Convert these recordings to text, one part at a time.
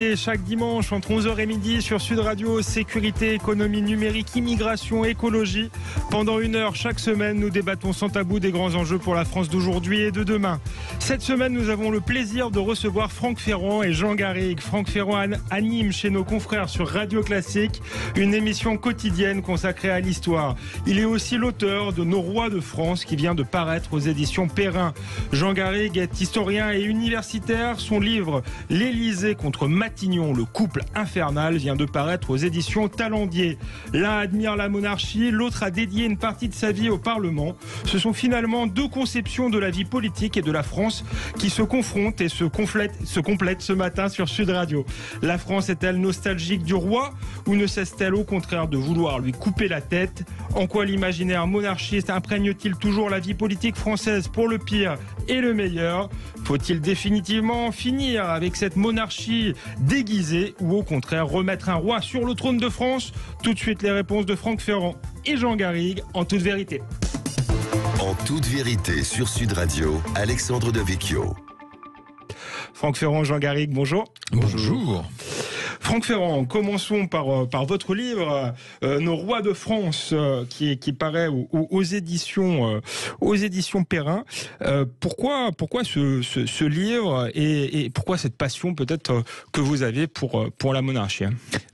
Et chaque dimanche entre 11h et midi sur Sud Radio, sécurité, économie numérique, immigration, écologie. Pendant une heure chaque semaine, nous débattons sans tabou des grands enjeux pour la France d'aujourd'hui et de demain. Cette semaine, nous avons le plaisir de recevoir Franck Ferrand et Jean Garrigue. Franck Ferrand anime chez nos confrères sur Radio Classique une émission quotidienne consacrée à l'histoire. Il est aussi l'auteur de Nos Rois de France qui vient de paraître aux éditions Perrin. Jean Garrigue est historien et universitaire. Son livre « L'Élysée contre Matignon, le couple infernal » vient de paraître aux éditions Talendier. L'un admire la monarchie, l'autre a dédié une partie de sa vie au Parlement. Ce sont finalement deux conceptions de la vie politique et de la France qui se confrontent et se complètent ce matin sur Sud Radio. La France est-elle nostalgique du roi ou ne cesse-t-elle au contraire de vouloir lui couper la tête? En quoi l'imaginaire monarchiste imprègne-t-il toujours la vie politique française pour le pire et le meilleur? Faut-il définitivement finir avec cette monarchie déguisée ou au contraire remettre un roi sur le trône de France? Tout de suite les réponses de Franck Ferrand et Jean Garrigue en toute vérité. En toute vérité sur Sud Radio, Alexandre Devecchio. Franck Ferrand, Jean Garrigue, bonjour. Bonjour. Franck Ferrand, commençons par votre livre Nos Rois de France qui paraît aux éditions Perrin. Pourquoi ce livre et pourquoi cette passion peut-être que vous avez pour la monarchie?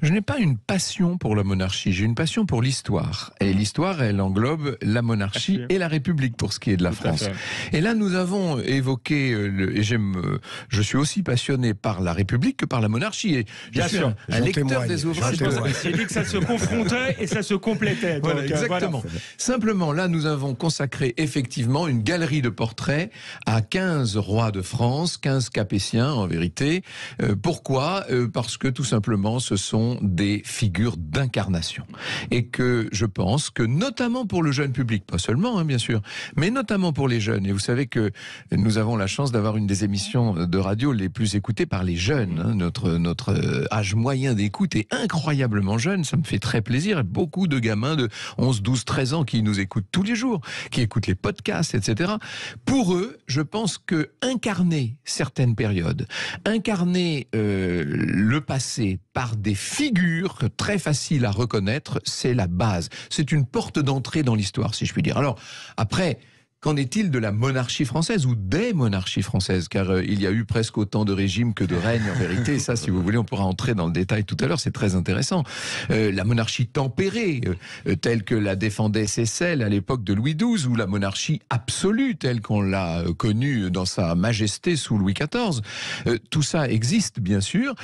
Je n'ai pas une passion pour la monarchie, j'ai une passion pour l'histoire. Et l'histoire, elle englobe la monarchie et la République pour ce qui est de la France. Et là, nous avons évoqué, je suis aussi passionné par la République que par la monarchie. Et bien sûr. Un lecteur des ouvrages. J'ai dit que ça se confrontait et ça se complétait. Voilà, donc, exactement. Voilà. Simplement, là, nous avons consacré effectivement une galerie de portraits à 15 rois de France, 15 Capétiens en vérité. Pourquoi ? Parce que tout simplement, ce sont des figures d'incarnation. Et que je pense que notamment pour le jeune public, pas seulement bien sûr, mais notamment pour les jeunes. Et vous savez que nous avons la chance d'avoir une des émissions de radio les plus écoutées par les jeunes. Notre âge moyen d'écoute est incroyablement jeune, ça me fait très plaisir. Beaucoup de gamins de 11, 12, 13 ans qui nous écoutent tous les jours, qui écoutent les podcasts, etc. Pour eux, je pense que incarner certaines périodes, incarner le passé par des figures très faciles à reconnaître, c'est la base. C'est une porte d'entrée dans l'histoire, si je puis dire. Alors, après... Qu'en est-il de la monarchie française ou des monarchies françaises? Car il y a eu presque autant de régimes que de règnes en vérité. Ça, si vous voulez, on pourra entrer dans le détail tout à l'heure, c'est très intéressant. La monarchie tempérée, telle que la défendait Seyssel à l'époque de Louis XII, ou la monarchie absolue, telle qu'on l'a connue dans sa majesté sous Louis XIV. Tout ça existe, bien sûr.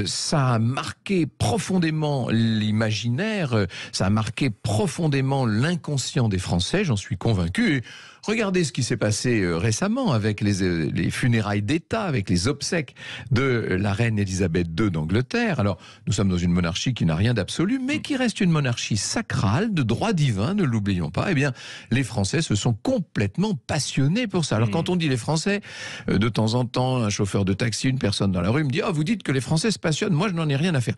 Ça a marqué profondément l'imaginaire, ça a marqué profondément l'inconscient des Français, j'en suis convaincu. Regardez ce qui s'est passé récemment avec les funérailles d'État, avec les obsèques de la reine Elisabeth II d'Angleterre. Alors, nous sommes dans une monarchie qui n'a rien d'absolu, mais qui reste une monarchie sacrale, de droit divin, ne l'oublions pas. Eh bien, les Français se sont complètement passionnés pour ça. Alors, quand on dit les Français, de temps en temps, un chauffeur de taxi, une personne dans la rue me dit « Ah, vous dites que les Français se passionnent, moi je n'en ai rien à faire ».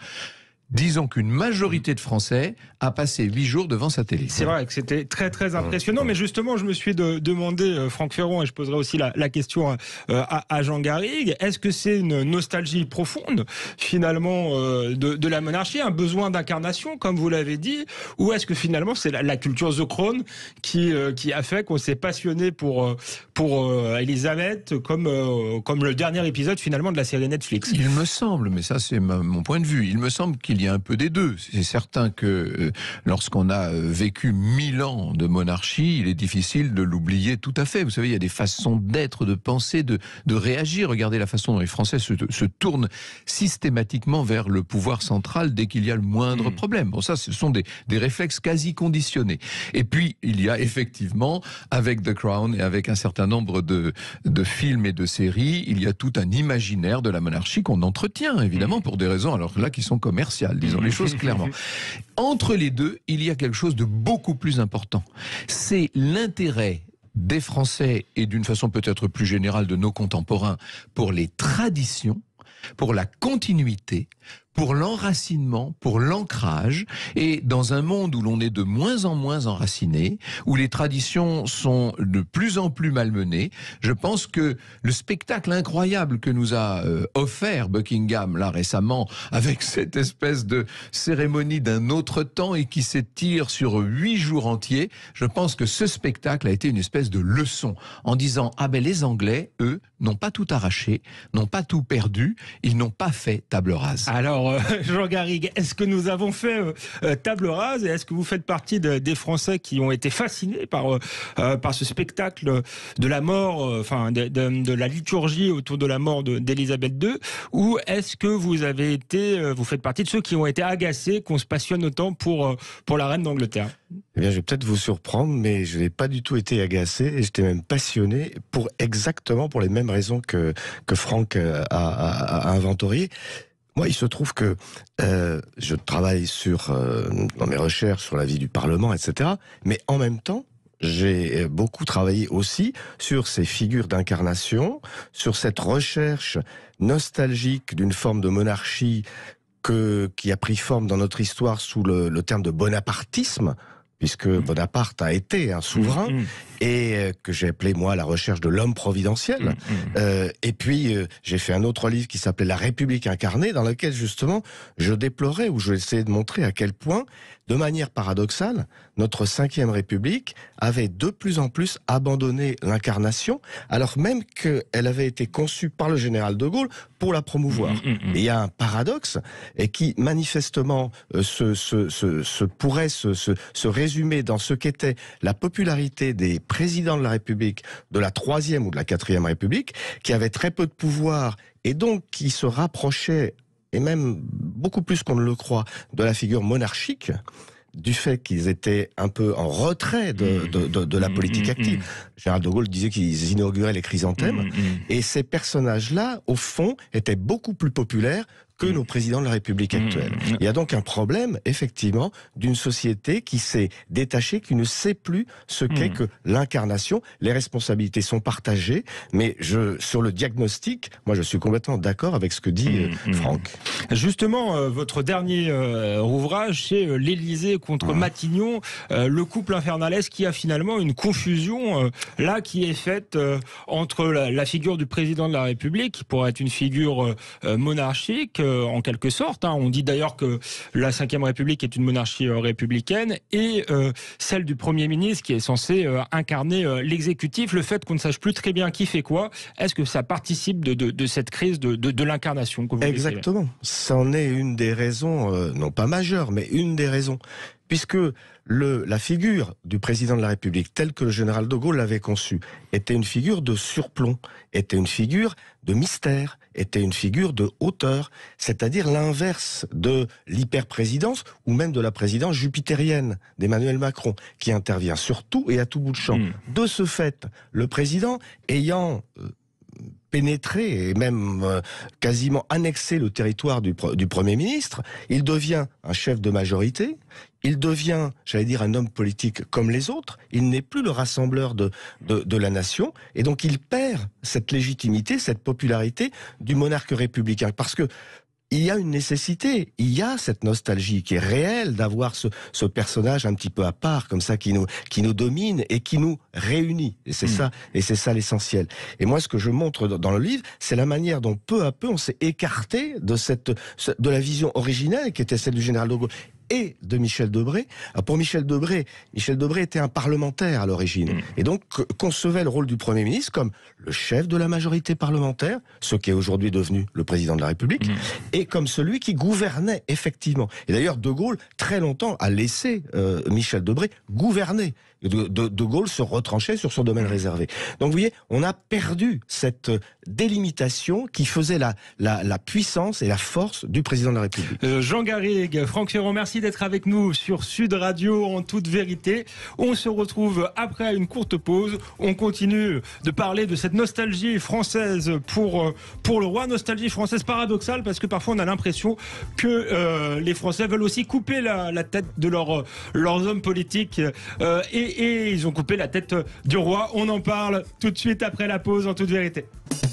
Disons qu'une majorité de Français a passé 8 jours devant sa télé. C'est vrai que c'était très très impressionnant, mais justement je me suis demandé, Franck Ferrand, et je poserai aussi la question à Jean Garrigue, est-ce que c'est une nostalgie profonde finalement de la monarchie, un besoin d'incarnation comme vous l'avez dit, ou est-ce que finalement c'est la culture The Crown qui a fait qu'on s'est passionné pour Elisabeth comme le dernier épisode finalement de la série Netflix? Il me semble, mais ça c'est mon point de vue, il me semble qu'il y a un peu des deux. C'est certain que lorsqu'on a vécu 1000 ans de monarchie, il est difficile de l'oublier tout à fait. Vous savez, il y a des façons d'être, de penser, de réagir. Regardez la façon dont les Français se tournent systématiquement vers le pouvoir central dès qu'il y a le moindre problème. Bon, ça, ce sont des réflexes quasi conditionnés. Et puis, il y a effectivement, avec The Crown et avec un certain nombre de films et de séries, il y a tout un imaginaire de la monarchie qu'on entretient, évidemment, pour des raisons, alors là, qui sont commerciales. Disons les choses clairement. Entre les deux, il y a quelque chose de beaucoup plus important. C'est l'intérêt des Français et d'une façon peut-être plus générale de nos contemporains pour les traditions, pour la continuité, pour l'enracinement, pour l'ancrage, et dans un monde où l'on est de moins en moins enraciné, où les traditions sont de plus en plus malmenées, je pense que le spectacle incroyable que nous a offert Buckingham là récemment, avec cette espèce de cérémonie d'un autre temps et qui s'étire sur 8 jours entiers, je pense que ce spectacle a été une espèce de leçon, en disant, ah ben les Anglais, eux, n'ont pas tout arraché, n'ont pas tout perdu, ils n'ont pas fait table rase. Alors, Jean Garrigue, est-ce que nous avons fait table rase et est-ce que vous faites partie des Français qui ont été fascinés par ce spectacle de la mort, de la liturgie autour de la mort d'Élisabeth II, ou est-ce que vous faites partie de ceux qui ont été agacés qu'on se passionne autant pour la reine d'Angleterre? Eh bien, je vais peut-être vous surprendre, mais je n'ai pas du tout été agacé et j'étais même passionné exactement pour les mêmes raisons que Franck a inventoriées. Moi, il se trouve que je travaille dans mes recherches sur la vie du Parlement, etc. Mais en même temps, j'ai beaucoup travaillé aussi sur ces figures d'incarnation, sur cette recherche nostalgique d'une forme de monarchie qui a pris forme dans notre histoire sous le terme de bonapartisme, puisque Bonaparte a été un souverain, et que j'ai appelé, moi, la recherche de l'homme providentiel. Et puis, j'ai fait un autre livre qui s'appelait La République incarnée, dans lequel, justement, je déplorais, ou je essayais de montrer à quel point, de manière paradoxale, notre 5e République avait de plus en plus abandonné l'incarnation, alors même qu'elle avait été conçue par le général de Gaulle pour la promouvoir. Et il y a un paradoxe, et qui, manifestement, pourrait se résumer dans ce qu'était la popularité des présidents de la République, de la 3e ou de la 4e République, qui avaient très peu de pouvoir, et donc qui se rapprochaient, et même beaucoup plus qu'on ne le croit, de la figure monarchique, du fait qu'ils étaient un peu en retrait de la politique active. Général de Gaulle disait qu'ils inauguraient les chrysanthèmes, et ces personnages-là, au fond, étaient beaucoup plus populaires que nos présidents de la République actuelle. Il y a donc un problème, effectivement, d'une société qui s'est détachée, qui ne sait plus ce qu'est que l'incarnation. Les responsabilités sont partagées, mais sur le diagnostic, moi je suis complètement d'accord avec ce que dit Franck. Justement, votre dernier ouvrage, c'est l'Élysée contre Matignon, le couple infernalesque, qui a finalement une confusion là qui est faite entre la figure du président de la République, qui pourrait être une figure monarchique, en quelque sorte. On dit d'ailleurs que la 5e République est une monarchie républicaine, et celle du Premier ministre qui est censé incarner l'exécutif. Le fait qu'on ne sache plus très bien qui fait quoi, est-ce que ça participe de cette crise de l'incarnation que vous décrivez ? Exactement. C'en est une des raisons, non pas majeure, mais une des raisons. Puisque la figure du président de la République, telle que le général de Gaulle l'avait conçue, était une figure de surplomb, était une figure de mystère, était une figure de hauteur, c'est-à-dire l'inverse de l'hyperprésidence ou même de la présidence jupitérienne d'Emmanuel Macron, qui intervient sur tout et à tout bout de champ. De ce fait, le président ayant pénétré et même quasiment annexé le territoire du Premier ministre, il devient un chef de majorité, il devient, j'allais dire, un homme politique comme les autres, il n'est plus le rassembleur de la nation, et donc il perd cette légitimité, cette popularité du monarque républicain, parce que il y a une nécessité, il y a cette nostalgie qui est réelle d'avoir ce personnage un petit peu à part, comme ça, qui nous domine et qui nous réunit. Et c'est ça l'essentiel. Et moi, ce que je montre dans le livre, c'est la manière dont peu à peu on s'est écarté de la vision originelle qui était celle du général de Gaulle et de Michel Debré. Alors pour Michel Debré était un parlementaire à l'origine, et donc concevait le rôle du Premier ministre comme le chef de la majorité parlementaire, ce qui est aujourd'hui devenu le président de la République, et comme celui qui gouvernait effectivement. Et d'ailleurs, De Gaulle, très longtemps, a laissé Michel Debré gouverner. De Gaulle se retranchait sur son domaine réservé. Donc vous voyez, on a perdu cette délimitation qui faisait la puissance et la force du président de la République. Jean Garrigue, Franck Ferrand, merci d'être avec nous sur Sud Radio en toute vérité. On se retrouve après une courte pause. On continue de parler de cette nostalgie française pour le roi. Nostalgie française paradoxale, parce que parfois on a l'impression que les Français veulent aussi couper la tête de leurs hommes politiques. Et et ils ont coupé la tête du roi. On en parle tout de suite après la pause en toute vérité.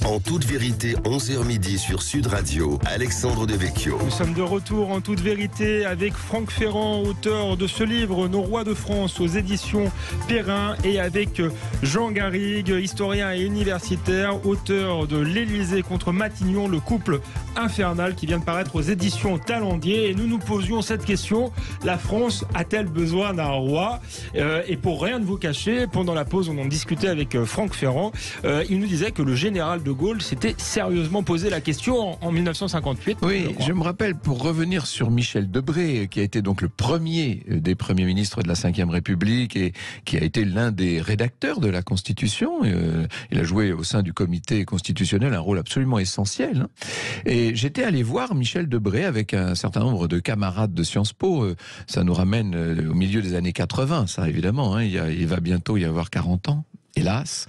En toute vérité, 11h midi sur Sud Radio, Alexandre Devecchio. Nous sommes de retour en toute vérité avec Franck Ferrand, auteur de ce livre Nos rois de France aux éditions Perrin, et avec Jean Garrigue, historien et universitaire, auteur de L'Élysée contre Matignon, le couple infernal, qui vient de paraître aux éditions Talendier. Et nous nous posions cette question: la France a-t-elle besoin d'un roi? Et pour rien de vous cacher, pendant la pause, on en discutait avec Franck Ferrand. Il nous disait que le général de Gaulle s'était sérieusement posé la question en 1958. Oui, je me rappelle, pour revenir sur Michel Debré, qui a été donc le premier des premiers ministres de la Ve République et qui a été l'un des rédacteurs de la Constitution. Il a joué au sein du comité constitutionnel un rôle absolument essentiel. Et j'étais allé voir Michel Debré avec un certain nombre de camarades de Sciences Po. Ça nous ramène au milieu des années 80, ça évidemment. Il va bientôt y avoir 40 ans. Hélas.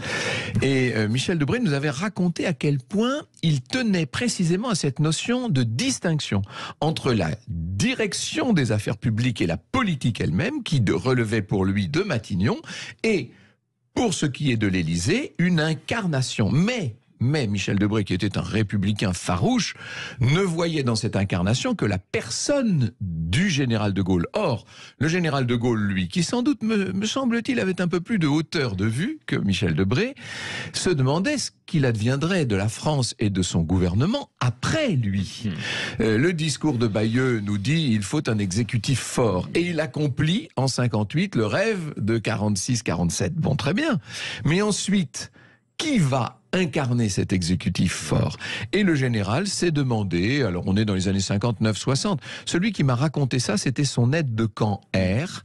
Et Michel Debré nous avait raconté à quel point il tenait précisément à cette notion de distinction entre la direction des affaires publiques et la politique elle-même, qui relevait pour lui de Matignon, et pour ce qui est de l'Élysée, une incarnation. Mais Michel Debré, qui était un républicain farouche, ne voyait dans cette incarnation que la personne du général de Gaulle. Or, le général de Gaulle, lui, qui sans doute, me semble-t-il, avait un peu plus de hauteur de vue que Michel Debré, se demandait ce qu'il adviendrait de la France et de son gouvernement après lui. Le discours de Bayeux nous dit: il faut un exécutif fort. Et il accomplit en 58 le rêve de 46-47. Bon, très bien. Mais ensuite, qui va incarner cet exécutif fort? Et le général s'est demandé, alors on est dans les années 59-60, celui qui m'a raconté ça, c'était son aide de camp R,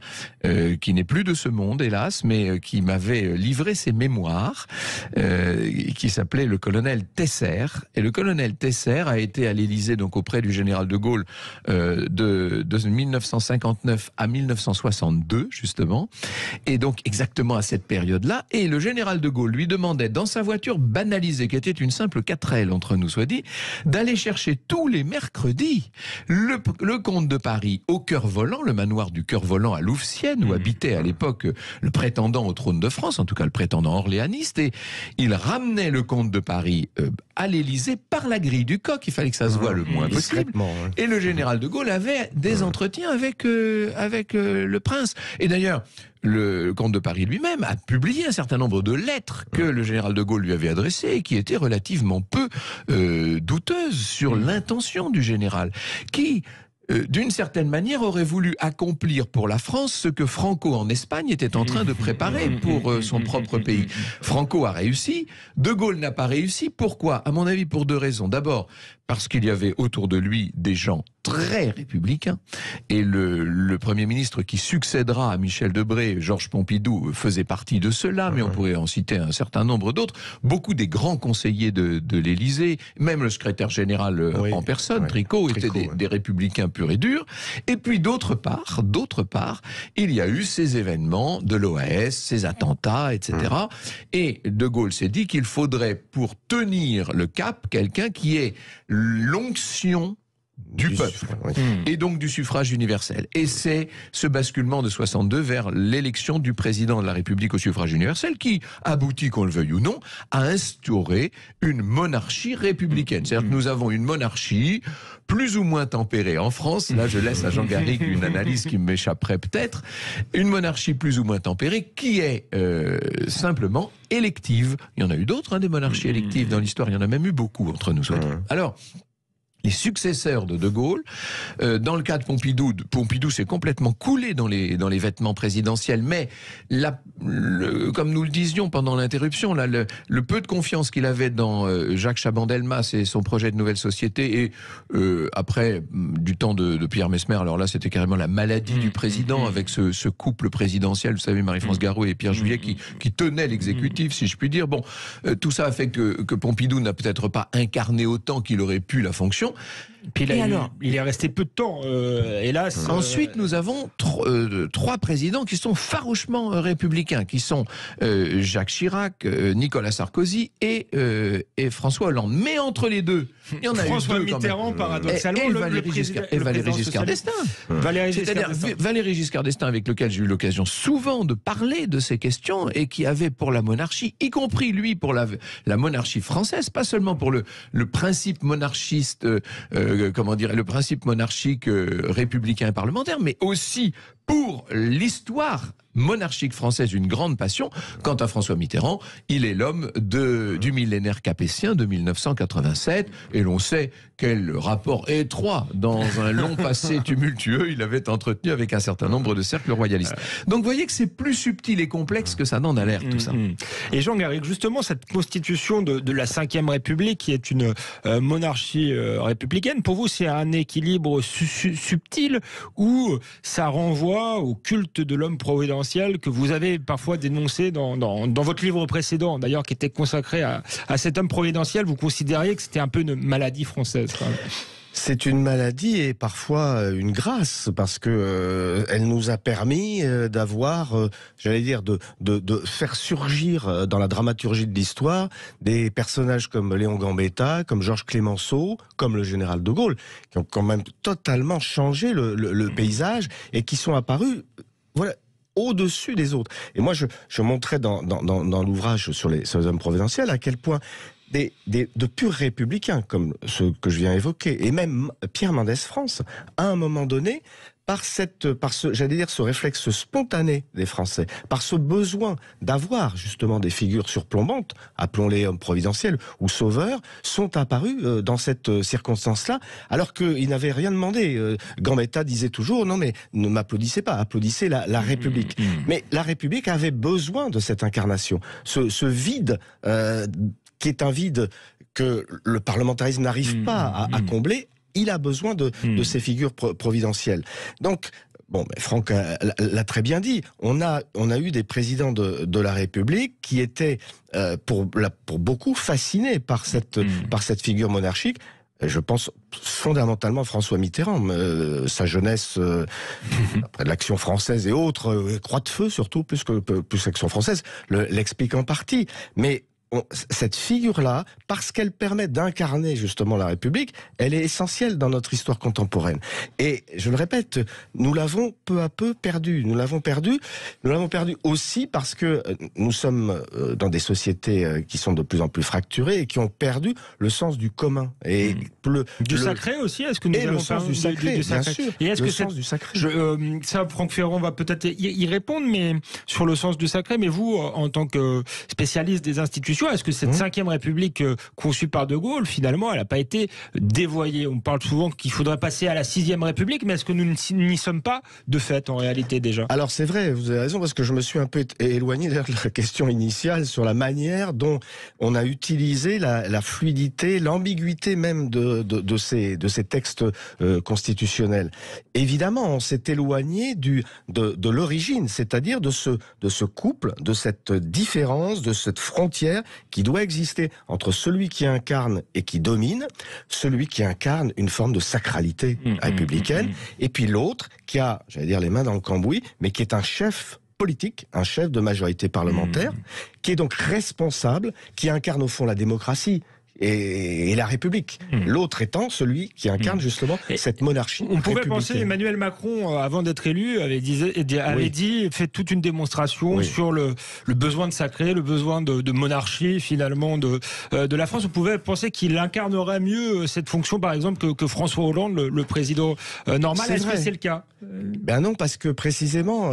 qui n'est plus de ce monde, hélas, mais qui m'avait livré ses mémoires, qui s'appelait le colonel Tesser. Et le colonel Tesser a été à l'Élysée, donc auprès du général de Gaulle, de 1959 à 1962, justement, et donc exactement à cette période-là. Et le général de Gaulle lui demandait, dans sa voiture banalisée, qui était une simple 4L entre nous soit dit, d'aller chercher tous les mercredis le comte de Paris au Cœur Volant, le manoir du Cœur Volant à Louvciennes, où habitait à l'époque le prétendant au trône de France, en tout cas le prétendant orléaniste, et il ramenait le comte de Paris à l'Élysée par la grille du Coq. Il fallait que ça se voie le moins possible. Et le général de Gaulle avait des entretiens avec le prince. Et d'ailleurs, le comte de Paris lui-même a publié un certain nombre de lettres que le général de Gaulle lui avait adressées et qui étaient relativement peu douteuses sur l'intention du général, qui, d'une certaine manière, aurait voulu accomplir pour la France ce que Franco en Espagne était en train de préparer pour son propre pays. Franco a réussi, De Gaulle n'a pas réussi. Pourquoi? À mon avis, pour deux raisons. D'abord, parce qu'il y avait autour de lui des gens très républicains. Et le Premier ministre qui succédera à Michel Debré, Georges Pompidou, faisait partie de cela, mais on pourrait en citer un certain nombre d'autres. Beaucoup des grands conseillers de l'Élysée, même le secrétaire général en personne, Tricot, étaient des républicains purs et durs. Et puis d'autre part, il y a eu ces événements de l'OAS, ces attentats, etc. Et De Gaulle s'est dit qu'il faudrait, pour tenir le cap, quelqu'un qui ait l'onction du peuple, et donc du suffrage universel. Et c'est ce basculement de 62 vers l'élection du président de la République au suffrage universel qui aboutit, qu'on le veuille ou non, à instaurer une monarchie républicaine. C'est-à-dire que nous avons une monarchie plus ou moins tempérée en France. Là, je laisse à Jean Garrigue une analyse qui m'échapperait peut-être. Une monarchie plus ou moins tempérée qui est simplement élective. Il y en a eu d'autres, des monarchies électives dans l'histoire. Il y en a même eu beaucoup entre nous. Alors, les successeurs de De Gaulle, dans le cas de Pompidou s'est complètement coulé dans les vêtements présidentiels, mais comme nous le disions pendant l'interruption, le peu de confiance qu'il avait dans Jacques Chaban-Delmas et son projet de nouvelle société, et après du temps de Pierre Messmer, alors là c'était carrément la maladie du président avec ce couple présidentiel, vous savez, Marie-France Garot et Pierre Juillet qui tenaient l'exécutif, si je puis dire. Bon, tout ça a fait que Pompidou n'a peut-être pas incarné autant qu'il aurait pu la fonction. Puis Et alors, il est resté peu de temps, hélas. Ensuite, nous avons trois présidents qui sont farouchement républicains, qui sont Jacques Chirac, Nicolas Sarkozy et François Hollande. Mais entre les deux, il y en a François eu deux Mitterrand, paradoxalement, et Valéry Giscard d'Estaing. C'est-à-dire Valéry Giscard d'Estaing, avec lequel j'ai eu l'occasion souvent de parler de ces questions et qui avait pour la monarchie, y compris lui pour la monarchie française, pas seulement pour le principe monarchiste, le principe monarchique républicain et parlementaire, mais aussi pour l'histoire monarchique française, une grande passion. Quant à François Mitterrand, il est l'homme du millénaire capétien de 1987, et l'on sait quel rapport étroit, dans un long passé tumultueux, il avait entretenu avec un certain nombre de cercles royalistes. Donc vous voyez que c'est plus subtil et complexe que ça n'en a l'air, tout ça. Et Jean Garrigue, justement, cette constitution de la Ve République, qui est une monarchie républicaine, pour vous, c'est un équilibre subtil, ou ça renvoie au culte de l'homme providentiel que vous avez parfois dénoncé dans votre livre précédent, d'ailleurs, qui était consacré à cet homme providentiel? Vous considériez que c'était un peu une maladie française, quand même? C'est une maladie et parfois une grâce, parce que elle nous a permis d'avoir, j'allais dire, de faire surgir dans la dramaturgie de l'histoire des personnages comme Léon Gambetta, comme Georges Clemenceau, comme le général de Gaulle, qui ont quand même totalement changé le paysage et qui sont apparus, voilà, au-dessus des autres. Et moi, je montrais dans l'ouvrage sur les hommes providentiels à quel point de purs républicains, comme ceux que je viens évoquer, et même Pierre Mendès France, à un moment donné, par ce réflexe spontané des Français, par ce besoin d'avoir justement des figures surplombantes, appelons-les hommes providentiels ou sauveurs, sont apparus dans cette circonstance-là, alors qu'ils n'avaient rien demandé. Gambetta disait toujours, non mais ne m'applaudissez pas, applaudissez la République. Mais la République avait besoin de cette incarnation, ce vide qui est un vide que le parlementarisme n'arrive pas à combler. Il a besoin de ces figures providentielles. Donc, bon, Franck l'a très bien dit. On a eu des présidents de la République qui étaient, pour beaucoup, fascinés par cette figure monarchique. Je pense fondamentalement François Mitterrand, sa jeunesse, après l'Action française et autres, Croix de Feu surtout, plus l'Action française, l'explique en partie. Mais cette figure-là, parce qu'elle permet d'incarner justement la République, elle est essentielle dans notre histoire contemporaine. Et je le répète, nous l'avons peu à peu perdu. Nous l'avons perdu aussi parce que nous sommes dans des sociétés qui sont de plus en plus fracturées et qui ont perdu le sens du commun. Et du sacré aussi, est-ce que nous avons le sens du sacré, bien sûr. Et est-ce le que sens du sacré. Ça, Franck Ferrand va peut-être y répondre, mais sur le sens du sacré, mais vous, en tant que spécialiste des institutions, est-ce que cette Ve République conçue par De Gaulle, finalement, elle n'a pas été dévoyée? On parle souvent qu'il faudrait passer à la Sixième République, mais est-ce que nous n'y sommes pas de fait, en réalité, déjà? Alors c'est vrai, vous avez raison, parce que je me suis un peu éloigné de la question initiale sur la manière dont on a utilisé la fluidité, l'ambiguïté même de ces textes constitutionnels. Évidemment, on s'est éloigné de l'origine, c'est-à-dire de ce couple, de cette différence, de cette frontière qui doit exister entre celui qui incarne et qui domine, celui qui incarne une forme de sacralité républicaine, et puis l'autre qui a, j'allais dire, les mains dans le cambouis, mais qui est un chef politique, un chef de majorité parlementaire, qui est donc responsable, qui incarne au fond la démocratie et la République. L'autre étant celui qui incarne justement cette monarchie. On pouvait penser Emmanuel Macron, avant d'être élu, avait dit, fait toute une démonstration sur le besoin de sacré, le besoin de monarchie finalement de la France. On pouvait penser qu'il incarnerait mieux cette fonction, par exemple, que François Hollande, le président normal. Est-ce que c'est le cas? Ben non, parce que précisément,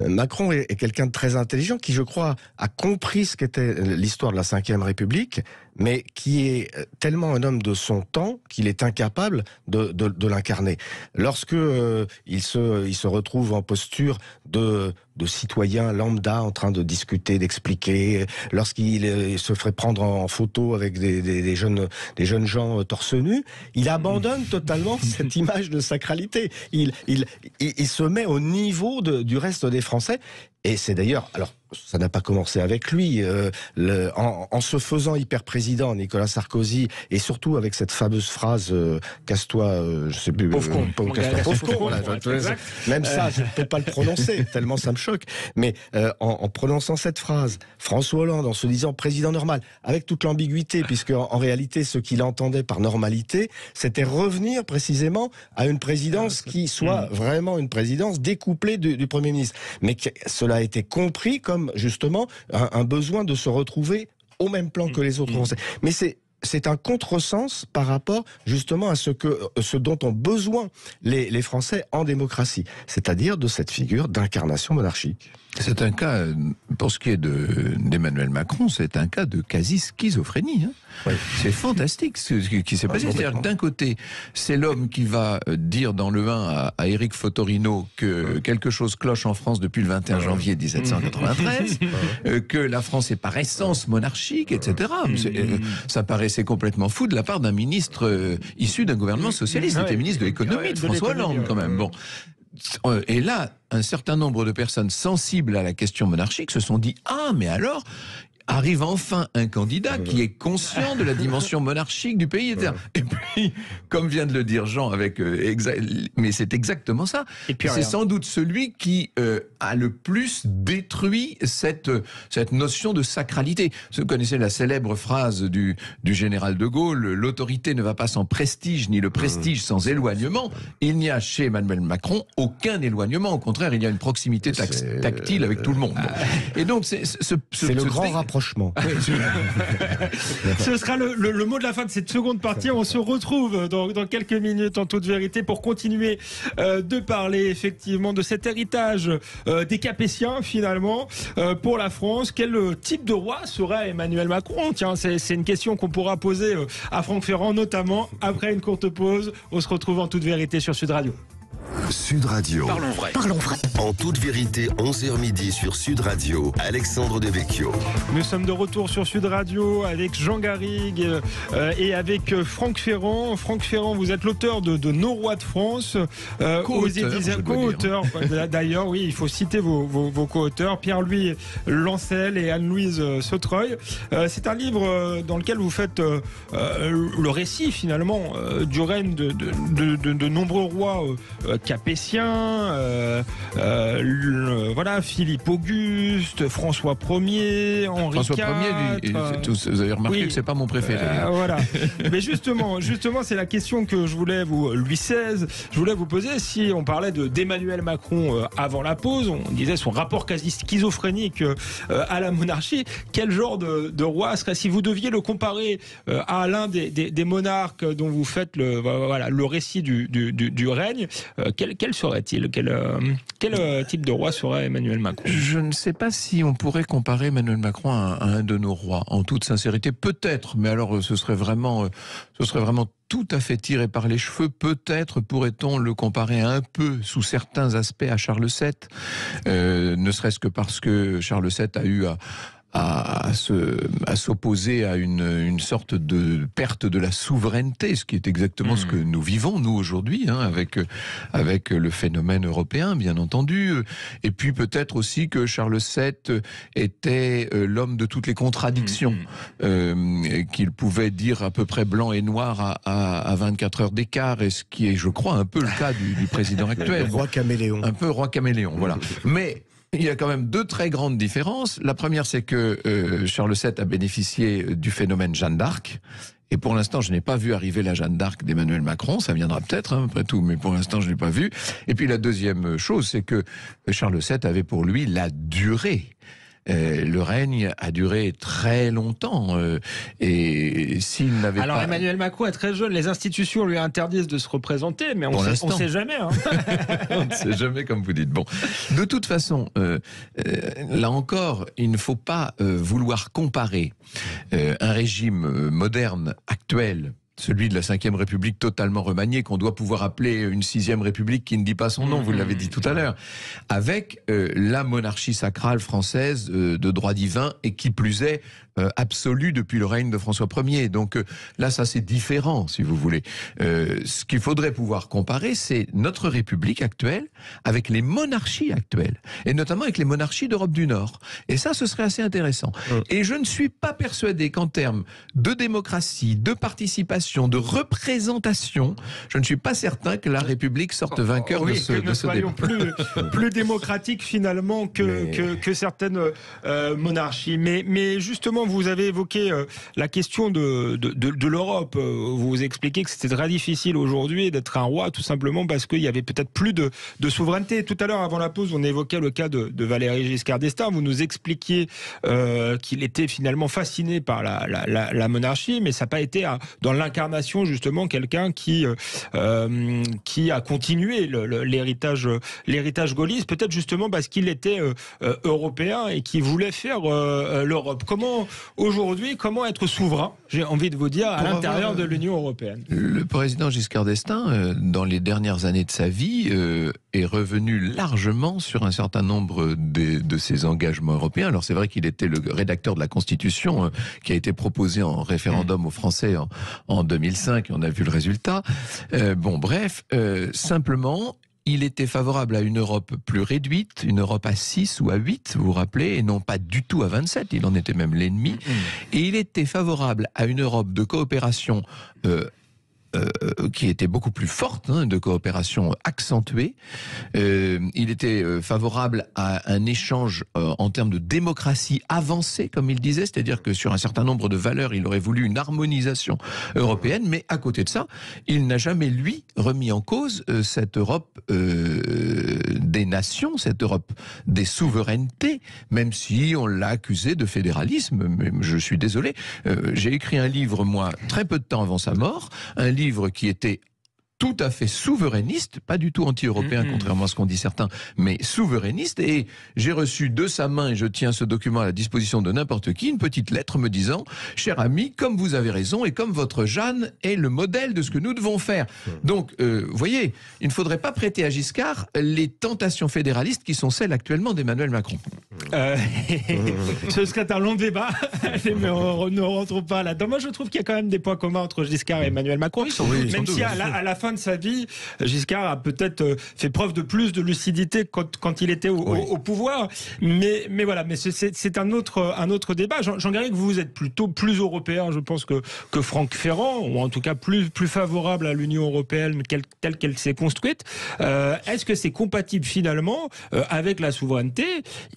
Macron est quelqu'un de très intelligent qui, je crois, a compris ce qu'était l'histoire de la Ve République, mais qui est tellement un homme de son temps qu'il est incapable de l'incarner. Lorsque il se retrouve en posture de de citoyens lambda en train de discuter, d'expliquer, lorsqu'il se ferait prendre en photo avec des jeunes gens torse nu, il abandonne totalement cette image de sacralité. Il se met au niveau du reste des Français. Et c'est d'ailleurs, alors ça n'a pas commencé avec lui, en se faisant hyper président, Nicolas Sarkozy, et surtout avec cette fameuse phrase casse-toi, je sais plus, pauvre con, voilà, même ça, je ne peux pas le prononcer tellement ça me choque. Mais en prononçant cette phrase, François Hollande, en se disant président normal, avec toute l'ambiguïté, puisque en réalité, ce qu'il entendait par normalité, c'était revenir précisément à une présidence qui soit vraiment une présidence découplée du Premier ministre, mais que cela a été compris comme justement un besoin de se retrouver au même plan que les autres Français. Mais c'est un contresens par rapport justement à ce dont ont besoin les Français en démocratie, c'est-à-dire de cette figure d'incarnation monarchique. C'est un cas, pour ce qui est d'Emmanuel Macron, c'est un cas de quasi-schizophrénie. Hein. Oui. C'est fantastique ce qui s'est passé. C'est-à-dire que d'un côté, c'est l'homme qui va dire dans le 1 à Éric Fotorino que quelque chose cloche en France depuis le 21 janvier 1793, que la France est par essence monarchique, etc. Ça paraissait complètement fou de la part d'un ministre issu d'un gouvernement socialiste. C'était ministre de l'économie de François Hollande quand même. Bon. Et là, un certain nombre de personnes sensibles à la question monarchique se sont dit « Ah, mais alors, arrive enfin un candidat qui est conscient de la dimension monarchique du pays. Etc. » Et puis, comme vient de le dire Jean, mais c'est exactement ça. C'est sans doute celui qui a le plus détruit cette notion de sacralité. Vous connaissez la célèbre phrase du général de Gaulle, « L'autorité ne va pas sans prestige, ni le prestige sans éloignement ». Il n'y a chez Emmanuel Macron aucun éloignement. Au contraire, il y a une proximité tactile avec tout le monde. Et donc, c'est le grand rapprochement. Ce sera le mot de la fin de cette seconde partie. On se retrouve dans quelques minutes en toute vérité pour continuer de parler effectivement de cet héritage des Capétiens finalement pour la France. Quel type de roi serait Emmanuel Macron? Tiens, c'est une question qu'on pourra poser à Franck Ferrand notamment après une courte pause. On se retrouve en toute vérité sur Sud Radio. Sud Radio. Parlons vrai. En toute vérité, 11h midi sur Sud Radio, Alexandre Devecchio. Nous sommes de retour sur Sud Radio avec Jean Garrigue et avec Franck Ferrand. Franck Ferrand, vous êtes l'auteur de Nos Rois de France. Co-auteur. D'ailleurs, oui, il faut citer vos co-auteurs, Pierre-Louis Lancel et Anne-Louise Sautreuil. C'est un livre dans lequel vous faites le récit finalement du règne de nombreux rois capétiens, voilà, Philippe Auguste, François Ier, Henri IV. François Ier, vous avez remarqué que c'est pas mon préféré. Voilà. Mais justement, c'est la question que je voulais Louis XVI, je voulais vous poser. Si on parlait d'Emmanuel Macron avant la pause, on disait son rapport quasi schizophrénique à la monarchie. Quel genre de roi serait, si vous deviez le comparer à l'un des monarques dont vous faites le récit du règne, quel serait-il? Quel type de roi serait Emmanuel Macron? Je ne sais pas si on pourrait comparer Emmanuel Macron à un de nos rois, en toute sincérité. Peut-être, mais alors ce serait vraiment tout à fait tiré par les cheveux. Peut-être pourrait-on le comparer un peu, sous certains aspects, à Charles VII, ne serait-ce que parce que Charles VII a eu à s'opposer à une sorte de perte de la souveraineté, ce qui est exactement ce que nous vivons, nous, aujourd'hui, avec le phénomène européen, bien entendu. Et puis peut-être aussi que Charles VII était l'homme de toutes les contradictions, qu'il pouvait dire à peu près blanc et noir à 24 heures d'écart, et ce qui est, je crois, un peu le cas du président actuel. Roi caméléon. Un peu roi caméléon, voilà. Mais il y a quand même deux très grandes différences. La première, c'est que Charles VII a bénéficié du phénomène Jeanne d'Arc. Et pour l'instant, je n'ai pas vu arriver la Jeanne d'Arc d'Emmanuel Macron. Ça viendra peut-être, après tout, mais pour l'instant, je ne l'ai pas vu. Et puis la deuxième chose, c'est que Charles VII avait pour lui la durée. Le règne a duré très longtemps et s'il n'avait pas... Alors Emmanuel Macron est très jeune, les institutions lui interdisent de se représenter, mais on ne sait jamais. Hein. On ne sait jamais, comme vous dites. Bon, de toute façon, là encore, il ne faut pas vouloir comparer un régime moderne, actuel, celui de la 5e République totalement remaniée, qu'on doit pouvoir appeler une 6e République qui ne dit pas son nom, vous l'avez dit tout à l'heure, avec la monarchie sacrale française de droit divin, et qui plus est, absolue depuis le règne de François Ier. Donc là, ça c'est différent, si vous voulez. Ce qu'il faudrait pouvoir comparer, c'est notre République actuelle avec les monarchies actuelles, et notamment avec les monarchies d'Europe du Nord. Et ça, ce serait assez intéressant. Et je ne suis pas persuadé qu'en termes de démocratie, de participation, de représentation, je ne suis pas certain que la République sorte vainqueur de ce débat. Plus démocratique finalement que certaines monarchies. Mais justement, vous avez évoqué la question de l'Europe. Vous expliquez que c'était très difficile aujourd'hui d'être un roi, tout simplement parce qu'il y avait peut-être plus de souveraineté. Tout à l'heure, avant la pause, on évoquait le cas de Valéry Giscard d'Estaing. Vous nous expliquiez qu'il était finalement fasciné par la monarchie, mais ça n'a pas été dans l'incarnation justement quelqu'un qui a continué l'héritage gaulliste, peut-être justement parce qu'il était européen et qui voulait faire l'Europe. Comment être souverain, j'ai envie de vous dire, à l'intérieur de l'Union européenne? Le président Giscard d'Estaing, dans les dernières années de sa vie, est revenu largement sur un certain nombre de ses engagements européens. Alors c'est vrai qu'il était le rédacteur de la Constitution qui a été proposée en référendum aux Français en 2005, et on a vu le résultat. Simplement, il était favorable à une Europe plus réduite, une Europe à 6 ou à 8, vous vous rappelez, et non pas du tout à 27, il en était même l'ennemi. Et il était favorable à une Europe de coopération qui était beaucoup plus forte, de coopération accentuée. Il était favorable à un échange en termes de démocratie avancée, comme il disait, c'est-à-dire que sur un certain nombre de valeurs, il aurait voulu une harmonisation européenne, mais à côté de ça, il n'a jamais, lui, remis en cause cette Europe des nations, cette Europe des souverainetés, même si on l'a accusé de fédéralisme. Mais je suis désolé, j'ai écrit un livre, moi, très peu de temps avant sa mort, un livre qui était tout à fait souverainiste, pas du tout anti-européen, contrairement à ce qu'ont dit certains, mais souverainiste. Et j'ai reçu de sa main, et je tiens ce document à la disposition de n'importe qui, une petite lettre me disant « Cher ami, comme vous avez raison, et comme votre Jeanne est le modèle de ce que nous devons faire. » Donc, vous voyez, il ne faudrait pas prêter à Giscard les tentations fédéralistes qui sont celles actuellement d'Emmanuel Macron. Ce serait un long débat, mais on ne rentre pas là-dedans. Moi, je trouve qu'il y a quand même des points communs entre Giscard et Emmanuel Macron. Même si à la fin de sa vie, Giscard a peut-être fait preuve de plus de lucidité quand il était au pouvoir. Mais voilà, mais c'est un autre débat. Jean Garrigue, vous êtes plutôt plus européen, je pense, que Franck Ferrand, ou en tout cas plus favorable à l'Union européenne telle qu'elle s'est construite. Est-ce que c'est compatible finalement avec la souveraineté,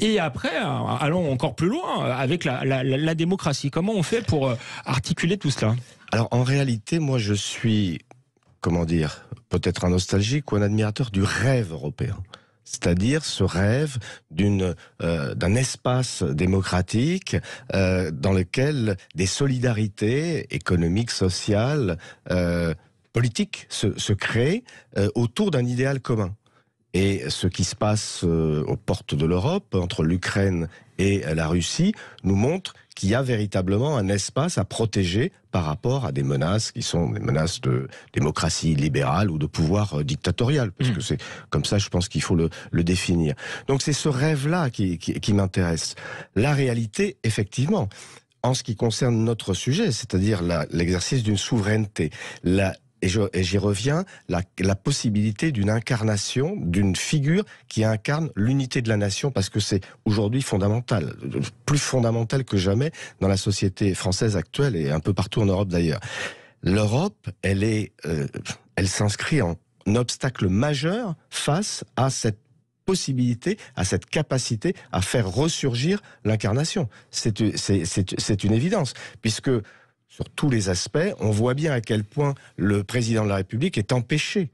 et après, allons encore plus loin, avec la démocratie? Comment on fait pour articuler tout cela? Alors en réalité, moi je suis, peut-être un nostalgique ou un admirateur du rêve européen. C'est-à-dire ce rêve d'un espace démocratique dans lequel des solidarités économiques, sociales, politiques se créent autour d'un idéal commun. Et ce qui se passe aux portes de l'Europe, entre l'Ukraine et la Russie, nous montre qu'il y a véritablement un espace à protéger par rapport à des menaces qui sont des menaces de démocratie libérale ou de pouvoir dictatorial. Parce que c'est comme ça, je pense qu'il faut le définir. Donc c'est ce rêve-là qui m'intéresse. La réalité, effectivement, en ce qui concerne notre sujet, c'est-à-dire l'exercice d'une souveraineté, et j'y reviens, la possibilité d'une incarnation, d'une figure qui incarne l'unité de la nation, parce que c'est aujourd'hui fondamental, plus fondamental que jamais dans la société française actuelle et un peu partout en Europe d'ailleurs. L'Europe, elle s'inscrit en obstacle majeur face à cette possibilité, à cette capacité à faire ressurgir l'incarnation. C'est une évidence, puisque sur tous les aspects, on voit bien à quel point le président de la République est empêché,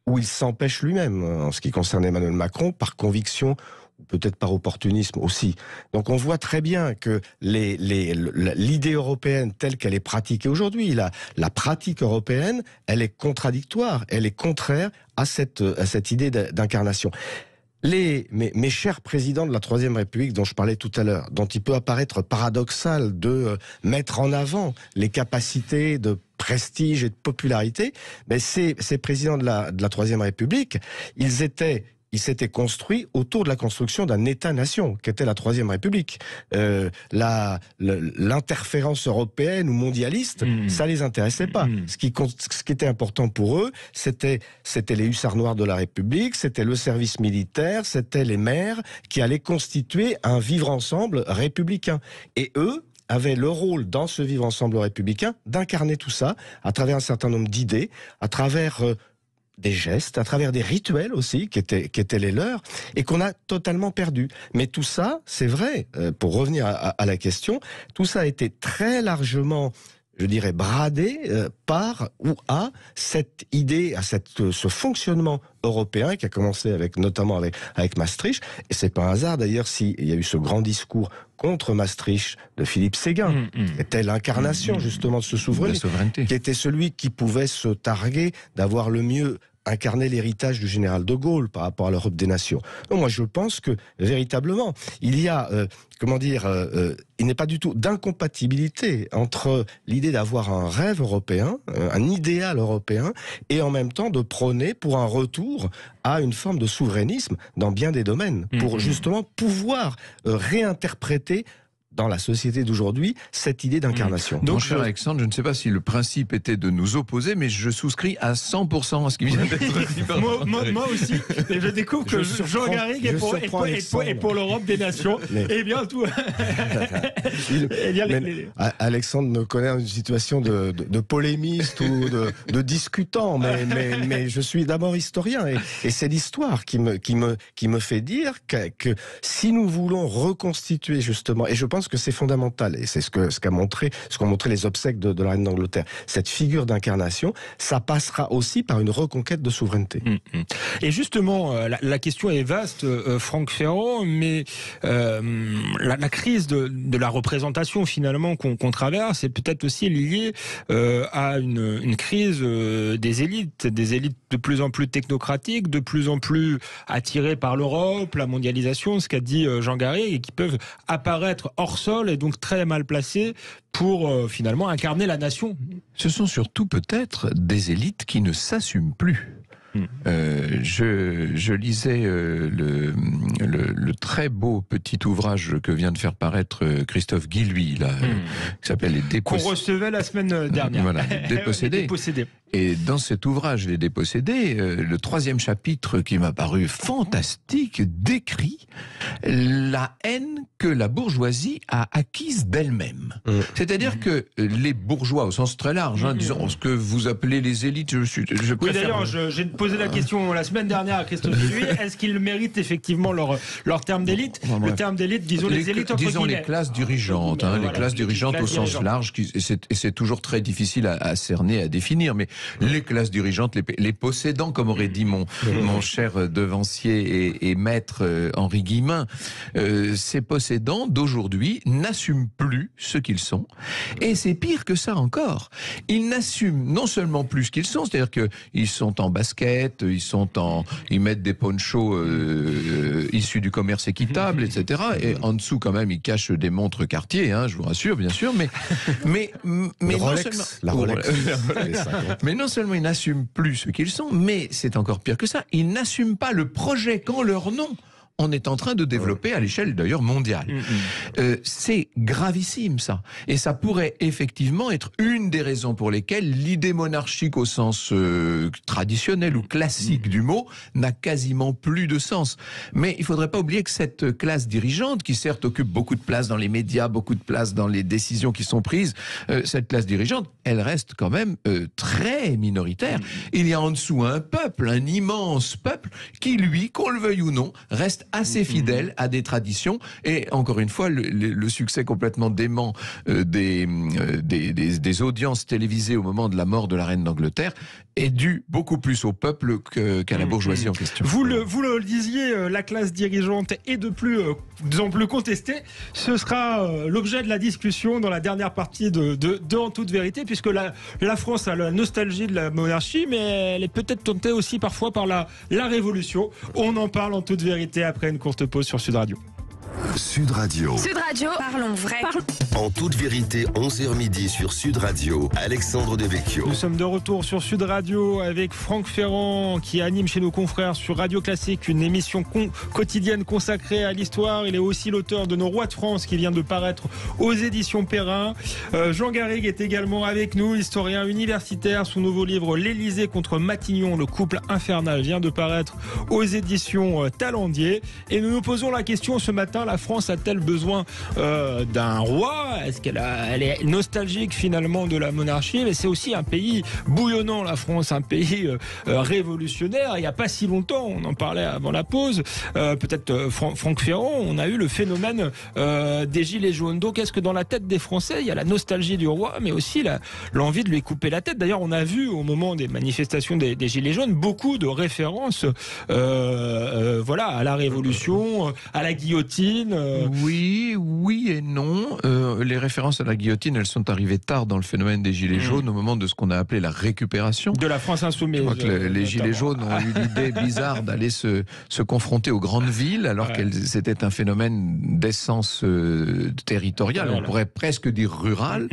ou il s'empêche lui-même, en ce qui concerne Emmanuel Macron, par conviction, ou peut-être par opportunisme aussi. Donc on voit très bien que l'idée européenne telle qu'elle est pratiquée aujourd'hui, la pratique européenne, elle est contradictoire, elle est contraire à cette idée d'incarnation. mes chers présidents de la Troisième République dont je parlais tout à l'heure, dont il peut apparaître paradoxal de mettre en avant les capacités de prestige et de popularité, mais ces présidents de la Troisième République, ils s'étaient construits autour de la construction d'un État-nation, qui était la Troisième République. L'interférence européenne ou mondialiste, ça les intéressait pas. Ce qui était important pour eux, c'était les hussards noirs de la République, c'était le service militaire, c'était les maires qui allaient constituer un vivre-ensemble républicain. Et eux avaient le rôle, dans ce vivre-ensemble républicain, d'incarner tout ça à travers un certain nombre d'idées, à travers des gestes, à travers des rituels aussi, qui étaient les leurs, et qu'on a totalement perdu. Mais tout ça, c'est vrai, pour revenir à la question, tout ça a été très largement, je dirais, bradé par ou à cette idée, à ce fonctionnement européen qui a commencé notamment avec Maastricht. Et c'est pas un hasard d'ailleurs s'il y a eu ce grand discours contre Maastricht de Philippe Séguin, qui était l'incarnation justement de ce souveraineté, qui était celui qui pouvait se targuer d'avoir le mieux incarné l'héritage du général de Gaulle par rapport à l'Europe des nations. Donc moi je pense que véritablement il y a il n'est pas du tout d'incompatibilité entre l'idée d'avoir un rêve européen, un idéal européen, et en même temps de prôner pour un retour à une forme de souverainisme dans bien des domaines, pour justement pouvoir réinterpréter dans la société d'aujourd'hui, cette idée d'incarnation. Donc, mon cher Alexandre, je ne sais pas si le principe était de nous opposer, mais je souscris à 100% à ce qui vient d'être dit. Moi aussi, et je découvre que Jean Garrigue est pour l'Europe des nations. Et bien tout. Alexandre me connaît dans une situation de polémiste ou de discutant, mais je suis d'abord historien, et c'est l'histoire qui me fait dire que si nous voulons reconstituer justement, et je pense que c'est fondamental, et c'est ce qu'ont montré les obsèques de la reine d'Angleterre, cette figure d'incarnation, ça passera aussi par une reconquête de souveraineté. Et justement, la question est vaste, Franck Ferrand, mais la crise de la représentation finalement qu'on traverse est peut-être aussi liée à une crise des élites de plus en plus technocratiques, de plus en plus attirées par l'Europe, la mondialisation, ce qu'a dit Jean Garrigue, et qui peuvent apparaître hors sol et donc très mal placés pour finalement incarner la nation. Ce sont surtout peut-être des élites qui ne s'assument plus. Je lisais le très beau petit ouvrage que vient de faire paraître Christophe Guilluy, là, qui s'appelle Les Dépossédés. Qu'on recevait la semaine dernière. Voilà, Les Dépossédés. Et dans cet ouvrage, Les Dépossédés, le 3e chapitre qui m'a paru fantastique décrit la haine que la bourgeoisie a acquise d'elle-même. C'est-à-dire que les bourgeois, au sens très large, disons ce que vous appelez les élites, je oui, d'ailleurs, j'ai posé la question la semaine dernière à Christophe Guilluy, est-ce qu'ils méritent effectivement leur terme d'élite? Le terme d'élite, disons les élites entre disons guillemets. Les classes dirigeantes, les classes dirigeantes au sens large, et c'est toujours très difficile à cerner, à définir, mais les classes dirigeantes, les possédants, comme aurait dit mon cher devancier et maître Henri Guillemin, ces possédants d'aujourd'hui n'assument plus ce qu'ils sont, et c'est pire que ça encore. Ils n'assument non seulement plus ce qu'ils sont, c'est-à-dire qu'ils sont en basket, ils mettent des ponchos issus du commerce équitable, etc. Et en dessous, quand même, ils cachent des montres Cartier, je vous rassure, bien sûr, mais non seulement ils n'assument plus ce qu'ils sont, mais c'est encore pire que ça, ils n'assument pas le projet qu'en leur nom on est en train de développer à l'échelle d'ailleurs mondiale. C'est gravissime ça. Et ça pourrait effectivement être une des raisons pour lesquelles l'idée monarchique au sens traditionnel ou classique du mot n'a quasiment plus de sens. Mais il ne faudrait pas oublier que cette classe dirigeante, qui certes occupe beaucoup de place dans les médias, beaucoup de place dans les décisions qui sont prises, cette classe dirigeante, elle reste quand même très minoritaire. Il y a en dessous un peuple, un immense peuple, qui lui, qu'on le veuille ou non, reste reste assez fidèle à des traditions. Et encore une fois, le succès complètement dément des audiences télévisées au moment de la mort de la reine d'Angleterre est dû beaucoup plus au peuple qu'à la bourgeoisie en question. Vous le disiez, la classe dirigeante est de plus en plus contestée. Ce sera l'objet de la discussion dans la dernière partie de En toute vérité, puisque la France a la nostalgie de la monarchie, mais elle est peut-être tentée aussi parfois par la Révolution. On en parle en toute vérité après une courte pause sur Sud Radio. Sud Radio. Sud Radio, parlons vrai. En toute vérité, 11h midi sur Sud Radio, Alexandre Devecchio. Nous sommes de retour sur Sud Radio avec Franck Ferrand qui anime chez nos confrères sur Radio Classique une émission quotidienne consacrée à l'histoire. Il est aussi l'auteur de Nos Rois de France qui vient de paraître aux éditions Perrin. Jean Garrigue est également avec nous, historien universitaire. Son nouveau livre L'Élysée contre Matignon, le couple infernal, vient de paraître aux éditions Talendier. Et nous nous posons la question ce matin, la France a-t-elle besoin d'un roi? Est-ce qu'elle est nostalgique finalement de la monarchie? Mais c'est aussi un pays bouillonnant, la France, un pays révolutionnaire. Il n'y a pas si longtemps, on en parlait avant la pause, peut-être Franck Ferrand, on a eu le phénomène des gilets jaunes. Donc est-ce que dans la tête des Français, il y a la nostalgie du roi, mais aussi l'envie de lui couper la tête? D'ailleurs, on a vu au moment des manifestations des gilets jaunes beaucoup de références à la Révolution, à la guillotine. Oui et non. Les références à la guillotine, elles sont arrivées tard dans le phénomène des Gilets jaunes, au moment de ce qu'on a appelé la récupération. De la France insoumise. Je crois que les Gilets jaunes ont eu l'idée bizarre d'aller se confronter aux grandes villes, alors que c'était un phénomène d'essence territoriale, on pourrait presque dire rural.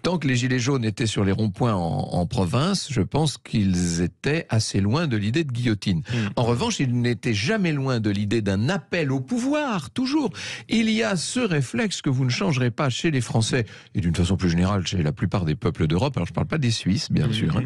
Tant que les Gilets jaunes étaient sur les ronds-points en province, je pense qu'ils étaient assez loin de l'idée de guillotine. En revanche, ils n'étaient jamais loin de l'idée d'un appel au pouvoir, toujours. Il y a ce réflexe que vous ne changerez pas chez les Français, et d'une façon plus générale chez la plupart des peuples d'Europe. Alors je ne parle pas des Suisses, bien sûr,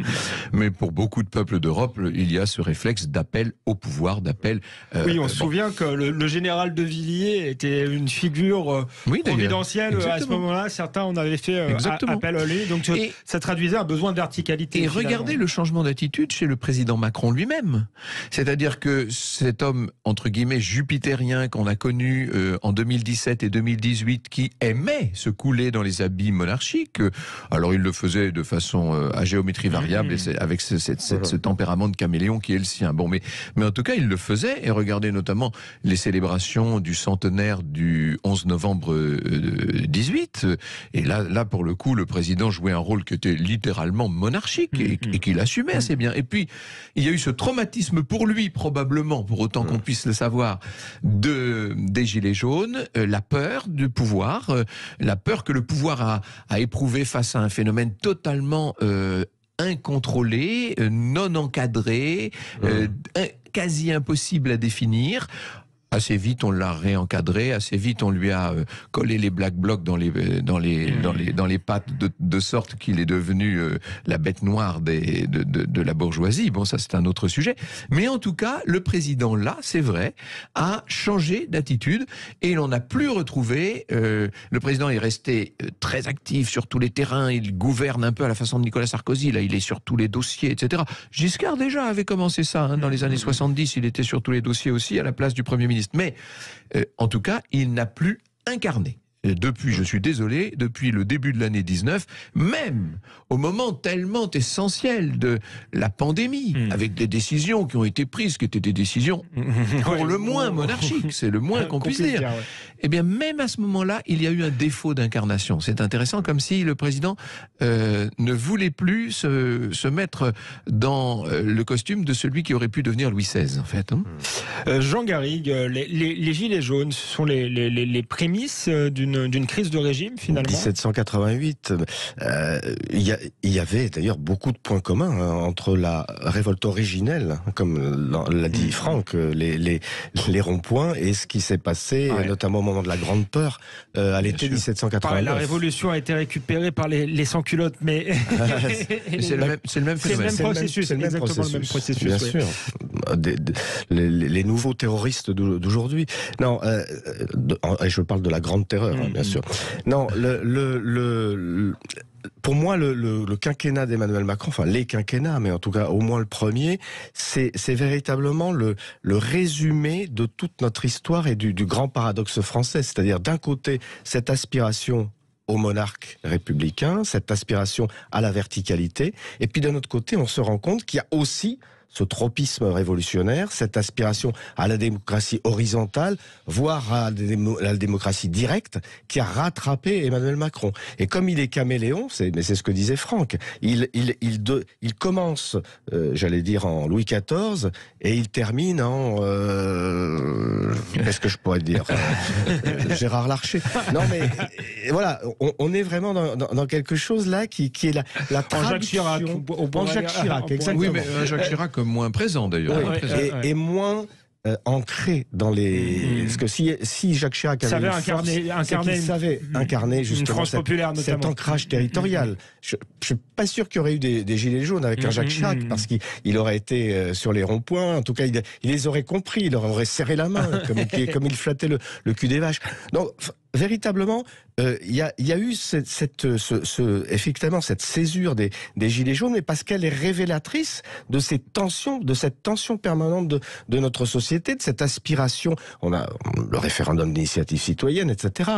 mais pour beaucoup de peuples d'Europe, il y a ce réflexe d'appel au pouvoir, d'appel... oui, on se souvient que le général de Villiers était une figure providentielle à ce moment-là. Certains en avaient fait appel à lui, donc ça traduisait un besoin de verticalité. Et regardez le changement d'attitude chez le président Macron lui-même. C'est-à-dire que cet homme, entre guillemets, jupitérien qu'on a connu en 2017 et 2018, qui aimait se couler dans les habits monarchiques, alors il le faisait de façon à géométrie variable, et avec ce tempérament de caméléon qui est le sien. Bon, mais en tout cas, il le faisait, et regardez notamment les célébrations du centenaire du 11 novembre 18, et là, pour le coup, le président jouait un rôle qui était littéralement monarchique, et qu'il assumait assez bien. Et puis, il y a eu ce traumatisme pour lui, probablement, pour autant qu'on puisse le savoir, des Gilets jaunes, la peur du pouvoir, la peur que le pouvoir a éprouvé face à un phénomène totalement incontrôlé, non encadré, quasi impossible à définir. Assez vite, on l'a réencadré. Assez vite, on lui a collé les black blocs dans les pattes de sorte qu'il est devenu la bête noire de la bourgeoisie. Bon, ça, c'est un autre sujet. Mais en tout cas, le président, là, c'est vrai, a changé d'attitude et il n'en a plus retrouvé. Le président est resté très actif sur tous les terrains. Il gouverne un peu à la façon de Nicolas Sarkozy. Là, il est sur tous les dossiers, etc. Giscard, déjà, avait commencé ça. Dans les années 70, il était sur tous les dossiers aussi, à la place du Premier ministre. Mais, en tout cas, il n'a plus incarné. Depuis, je suis désolé, depuis le début de l'année 19, même au moment tellement essentiel de la pandémie, avec des décisions qui ont été prises, qui étaient des décisions pour le moins monarchiques, c'est le moins qu'on puisse dire. Eh bien, même à ce moment-là, il y a eu un défaut d'incarnation. C'est intéressant, comme si le président ne voulait plus se mettre dans le costume de celui qui aurait pu devenir Louis XVI, en fait. Jean Garrigue, les Gilets jaunes, ce sont les prémices d'une crise de régime, finalement. 1788, il y avait d'ailleurs beaucoup de points communs entre la révolte originelle, comme l'a dit Franck, les ronds-points, et ce qui s'est passé, notamment au moment de la Grande Peur, à l'été 1789. La révolution a été récupérée par les sans-culottes, mais... c'est le même phénomène. C'est le même processus, exactement le même processus. Bien sûr. les nouveaux terroristes d'aujourd'hui. Non, je parle de la grande terreur, bien sûr. Non, pour moi, le quinquennat d'Emmanuel Macron, enfin les quinquennats, mais en tout cas au moins le premier, c'est véritablement le résumé de toute notre histoire et du grand paradoxe français. C'est-à-dire d'un côté, cette aspiration au monarque républicain, cette aspiration à la verticalité, et puis d'un autre côté, on se rend compte qu'il y a aussi ce tropisme révolutionnaire, cette aspiration à la démocratie horizontale, voire à la démocratie directe, qui a rattrapé Emmanuel Macron. Et comme il est caméléon, mais c'est ce que disait Franck, il commence, j'allais dire, en Louis XIV, et il termine en... qu'est-ce que je pourrais dire Gérard Larcher. Non mais, voilà, on est vraiment dans quelque chose là qui est la traduction... En Jacques Chirac, exactement. Oui, mais Jacques Chirac moins présent d'ailleurs. Oui, et moins ancré dans les... Parce que si Jacques Chirac avait incarné justement cet ancrage territorial, je suis pas sûr qu'il y aurait eu des gilets jaunes avec un Jacques Chirac, parce qu'il aurait été sur les ronds-points, en tout cas il les aurait compris, il leur aurait serré la main, comme il flattait le cul des vaches. Donc véritablement, il y a eu effectivement cette césure des gilets jaunes, mais parce qu'elle est révélatrice de cette tension permanente de notre société, de cette aspiration. On a le référendum d'initiative citoyenne, etc.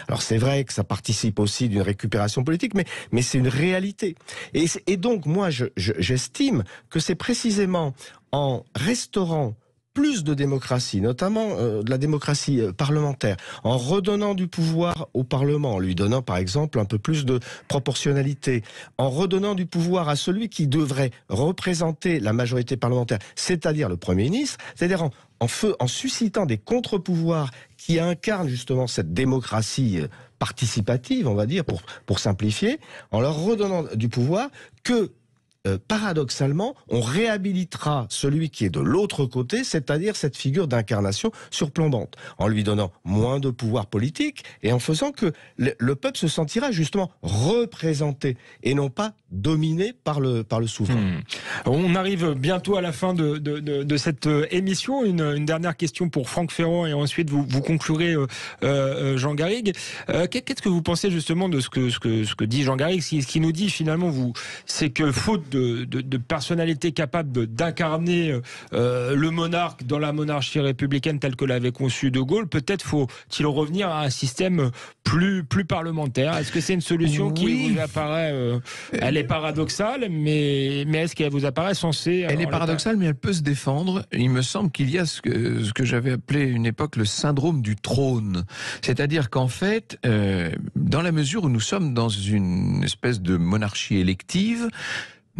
Alors c'est vrai que ça participe aussi d'une récupération politique, mais c'est une réalité. Et donc moi, j'estime que c'est précisément en restaurant plus de démocratie, notamment de la démocratie parlementaire, en redonnant du pouvoir au Parlement, en lui donnant par exemple un peu plus de proportionnalité, en redonnant du pouvoir à celui qui devrait représenter la majorité parlementaire, c'est-à-dire le Premier ministre, c'est-à-dire en suscitant des contre-pouvoirs qui incarnent justement cette démocratie participative, on va dire, pour simplifier, en leur redonnant du pouvoir que paradoxalement, on réhabilitera celui qui est de l'autre côté, c'est-à-dire cette figure d'incarnation surplombante, en lui donnant moins de pouvoir politique et en faisant que le peuple se sentira justement représenté et non pas dominé par le souverain. On arrive bientôt à la fin de cette émission. Une dernière question pour Franck Ferrand et ensuite vous conclurez Jean Garrigue. Qu'est-ce que vous pensez justement de ce que dit Jean Garrigue? Ce qui nous dit finalement, c'est que faute de personnalité capable d'incarner le monarque dans la monarchie républicaine telle que l'avait conçue De Gaulle, peut-être faut-il revenir à un système plus parlementaire. Est-ce que c'est une solution qui vous apparaît elle est paradoxale, mais est-ce qu'elle vous apparaît sensée? Elle est paradoxale, mais elle peut se défendre. Il me semble qu'il y a ce que j'avais appelé une époque le syndrome du trône. C'est-à-dire qu'en fait, dans la mesure où nous sommes dans une espèce de monarchie élective,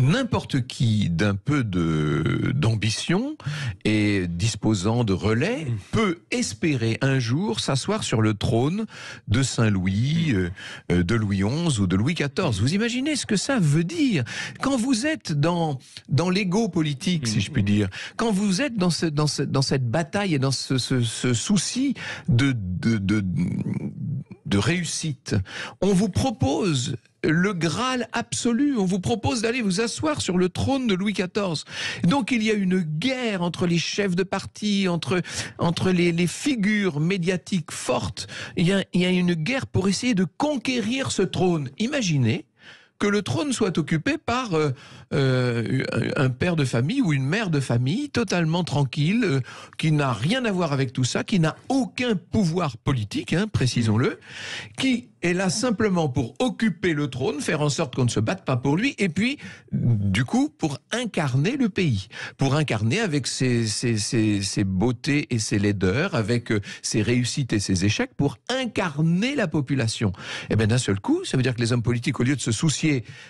n'importe qui d'un peu d'ambition et disposant de relais peut espérer un jour s'asseoir sur le trône de Saint-Louis, de Louis XI ou de Louis XIV. Vous imaginez ce que ça veut dire quand vous êtes dans l'ego politique, si je puis dire, quand vous êtes dans cette bataille et dans ce souci de réussite. On vous propose le Graal absolu. On vous propose d'aller vous asseoir sur le trône de Louis XIV. Donc il y a une guerre entre les chefs de parti, entre les figures médiatiques fortes. Il y a une guerre pour essayer de conquérir ce trône. Imaginez que le trône soit occupé par un père de famille ou une mère de famille totalement tranquille, qui n'a rien à voir avec tout ça, qui n'a aucun pouvoir politique, précisons-le, qui est là simplement pour occuper le trône, faire en sorte qu'on ne se batte pas pour lui, et puis, du coup, pour incarner le pays, pour incarner avec ses beautés et ses laideurs, avec ses réussites et ses échecs, pour incarner la population. Et bien d'un seul coup, ça veut dire que les hommes politiques, au lieu de se soucier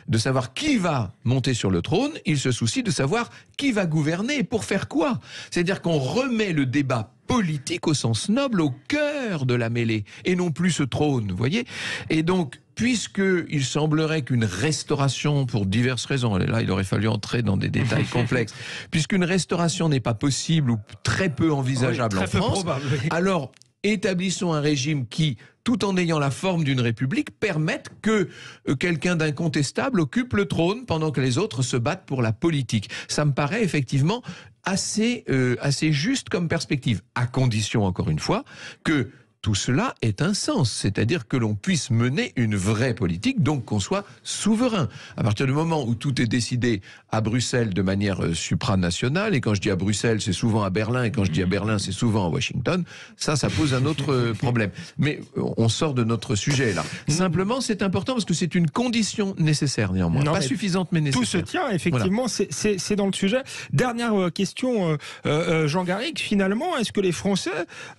de savoir qui va monter sur le trône, ils se soucient de savoir qui va gouverner et pour faire quoi. C'est-à-dire qu'on remet le débat politique au sens noble au cœur de la mêlée et non plus ce trône, vous voyez. Et donc, puisqu'il semblerait qu'une restauration, pour diverses raisons, et là il aurait fallu entrer dans des détails complexes, puisqu'une restauration n'est pas possible ou très peu envisageable en France, alors établissons un régime qui, tout en ayant la forme d'une république, permette que quelqu'un d'incontestable occupe le trône pendant que les autres se battent pour la politique. Ça me paraît effectivement assez juste comme perspective, à condition, encore une fois, que tout cela ait un sens, c'est-à-dire que l'on puisse mener une vraie politique, donc qu'on soit souverain. À partir du moment où tout est décidé à Bruxelles de manière supranationale, et quand je dis à Bruxelles, c'est souvent à Berlin, et quand je dis à Berlin, c'est souvent à Washington, ça pose un autre problème. Mais on sort de notre sujet là. Simplement, c'est important parce que c'est une condition nécessaire néanmoins. Pas suffisante, mais nécessaire. Tout se tient, effectivement, voilà. C'est dans le sujet. Dernière question, Jean Garrigue, finalement, est-ce que les Français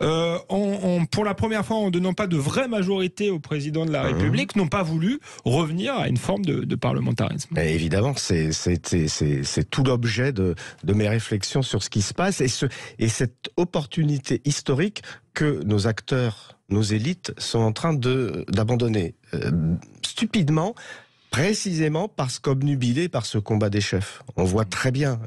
ont pour la première fois, en donnant pas de vraie majorité au président de la République, n'ont pas voulu revenir à une forme de parlementarisme? Et évidemment, c'est tout l'objet de mes réflexions sur ce qui se passe et cette opportunité historique que nos acteurs, nos élites sont en train d'abandonner stupidement. Précisément parce qu'obnubilés par ce combat des chefs. On voit très bien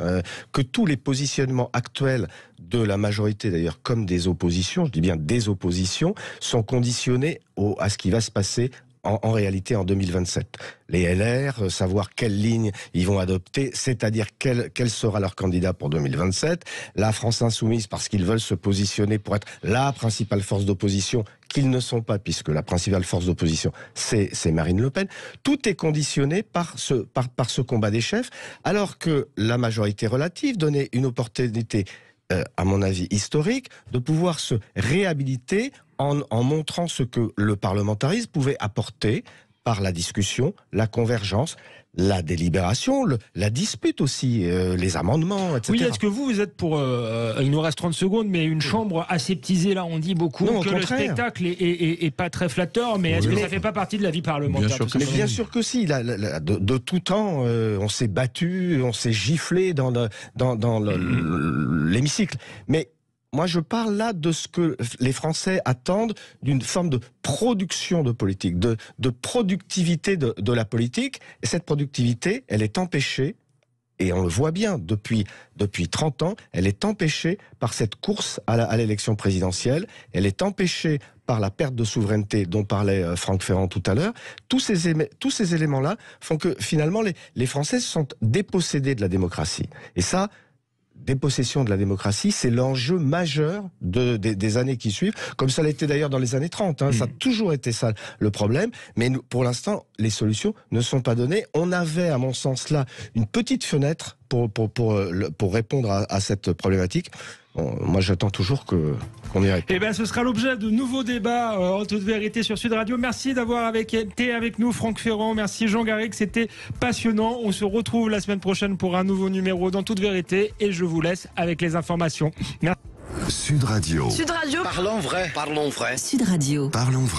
que tous les positionnements actuels de la majorité d'ailleurs comme des oppositions, je dis bien des oppositions, sont conditionnés à ce qui va se passer en réalité en 2027. Les LR, savoir quelle ligne ils vont adopter, c'est-à-dire quel sera leur candidat pour 2027. La France Insoumise, parce qu'ils veulent se positionner pour être la principale force d'opposition, qu'ils ne sont pas, puisque la principale force d'opposition, c'est Marine Le Pen. Tout est conditionné par ce combat des chefs, alors que la majorité relative donnait une opportunité, à mon avis historique, de pouvoir se réhabiliter en montrant ce que le parlementarisme pouvait apporter par la discussion, la convergence, la délibération, la dispute aussi, les amendements, etc. Oui, est-ce que vous êtes pour, il nous reste 30 secondes, mais une chambre aseptisée, là, on dit beaucoup non, que le spectacle est pas très flatteur, mais est-ce que ça fait pas partie de la vie parlementaire? Bien sûr que si. De tout temps, on s'est battu, on s'est giflé dans l'hémicycle. Mais moi, je parle là de ce que les Français attendent d'une forme de production de politique, de productivité de la politique. Et cette productivité, elle est empêchée, et on le voit bien depuis 30 ans, elle est empêchée par cette course à l'élection présidentielle. Elle est empêchée par la perte de souveraineté dont parlait Franck Ferrand tout à l'heure. Tous ces éléments-là font que finalement les Français sont dépossédés de la démocratie. Et ça, dépossession de la démocratie, c'est l'enjeu majeur des années qui suivent, comme ça l'était d'ailleurs dans les années 30. Ça a toujours été ça le problème, mais pour l'instant, les solutions ne sont pas données. On avait, à mon sens, là, une petite fenêtre pour répondre à cette problématique. Bon, moi, j'attends toujours qu'on y réponde. Eh bien, ce sera l'objet de nouveaux débats en toute vérité sur Sud Radio. Merci d'avoir été avec nous, Franck Ferrand. Merci, Jean Garrigue. C'était passionnant. On se retrouve la semaine prochaine pour un nouveau numéro dans toute vérité. Et je vous laisse avec les informations. Merci. Sud Radio. Sud Radio. Parlons vrai. Parlons vrai. Sud Radio. Parlons vrai.